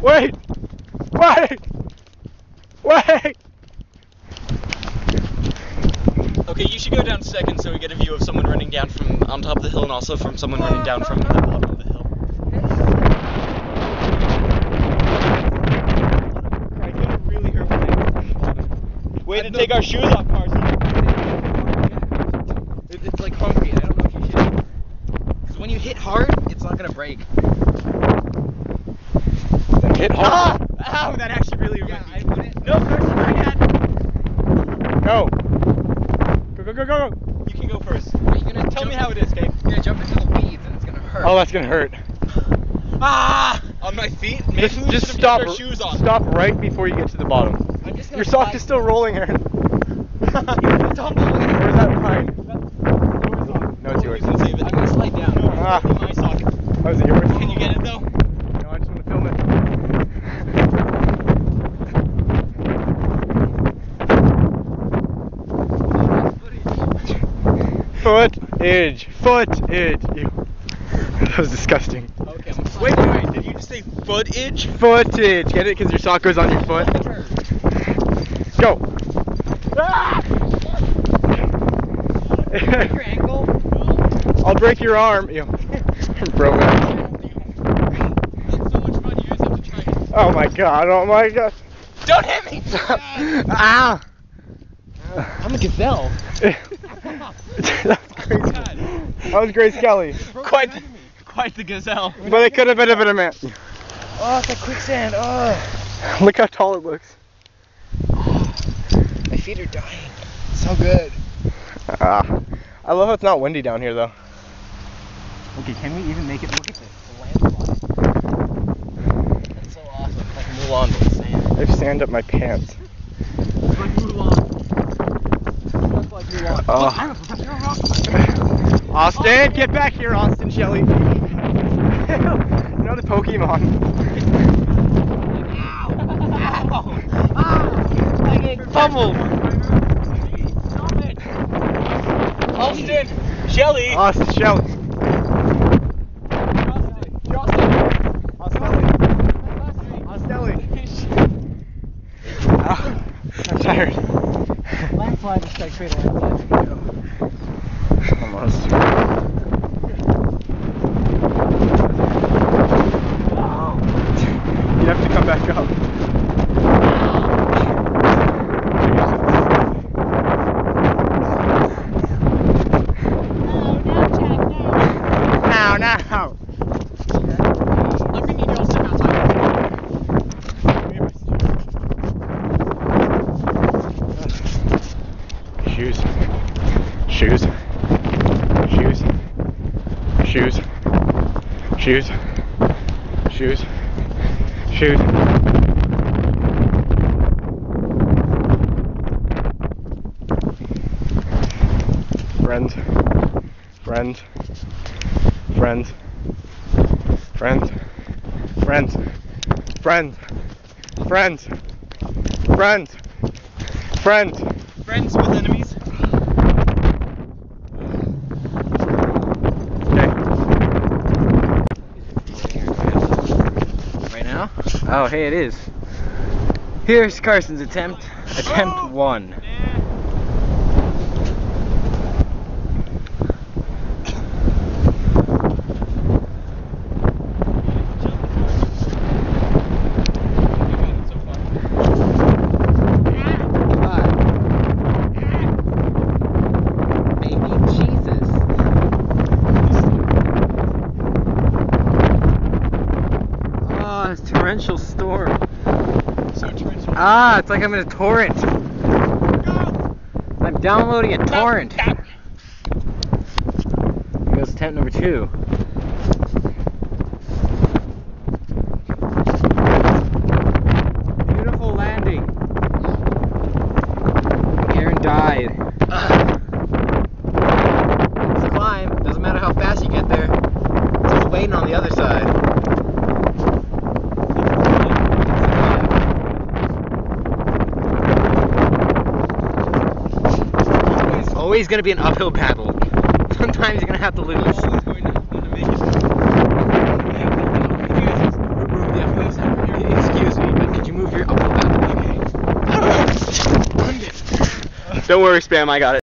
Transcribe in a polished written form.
Wait! Wait! Wait! Okay, you should go down second so we get a view of someone running down from on top of the hill and also from someone running down from the bottom of the hill. I get really hurt when I Way to take our shoes off, Carson. It's like hungry. I don't know if you should. Because when you hit hard, it's not gonna break. Hit hard. Ah! Ow, that actually really hurt me. I wouldn't. No, Carson, I had. Go. Go, go, go, go, go. You can go first. Are you gonna Tell me how it is, Kate. You're gonna jump into the weeds and it's gonna hurt. Oh, that's gonna hurt. Ah! On my feet? Maybe we Just should stop. have our shoes on. Stop right before you get to the bottom. I'm just gonna Your sock slide. is still rolling, Aaron. Don't believe it. Where's that mine? No, it's yours. You can save it. I'm gonna slide down. Ah. My sock. Oh, is it yours? Can you get it though? No, I just want to film it. Footage. Footage. Ew. That was disgusting. Okay. Wait. Did you just say footage? Footage. Get it? Because your sock goes on your foot. Go. Ah! Break your ankle. I'll break your arm. Ew. Bro, man. That's so much fun. You guys have to try it. Oh my god. Oh my god. Don't hit me! Ah! I'm a gazelle. That was Grace Kelly. Quite the gazelle. But it could have been a bit of man. Oh, it's like quicksand. Oh. Look how tall it looks. My feet are dying. So good. Ah. I love how it's not windy down here though. Okay, can we even make it? Look at this. The landslide. That's so awesome. It's like Mulan with sand. I have sand up my pants. It's like Mulan. Just like Mulan. Oh. I'm a professional rock. Austin, get back here, Austin Shelley. You know the Pokemon. Ow! Ow! I get pummeled. Stop it! Austin! Shelly! Austin Shelley. I'm tired. Landslide, just gotta create a landslide. Almost. You'd have to come back up. No, no. I'm gonna need y'all to step outside. Shoes. Shoes. Shoes. Shoes. Shoes. Shoes. Shoes. Friends. Friends. Friends. Friends. Friends. Friends. Friends. Friends. Friends. Friends with enemies. Right now? Oh, hey, it is. Here's Carson's attempt. Attempt 1. Torrential storm. So torrential. Ah, it's like I'm in a torrent. I'm downloading a torrent. Here goes attempt number 2. Beautiful landing. Aaron died. Let's climb. Doesn't matter how fast you get there. It's just waiting on the other side. Always gonna be an uphill battle. Sometimes you're gonna have to lose. Always going to make it. Don't worry, Spam, I got it.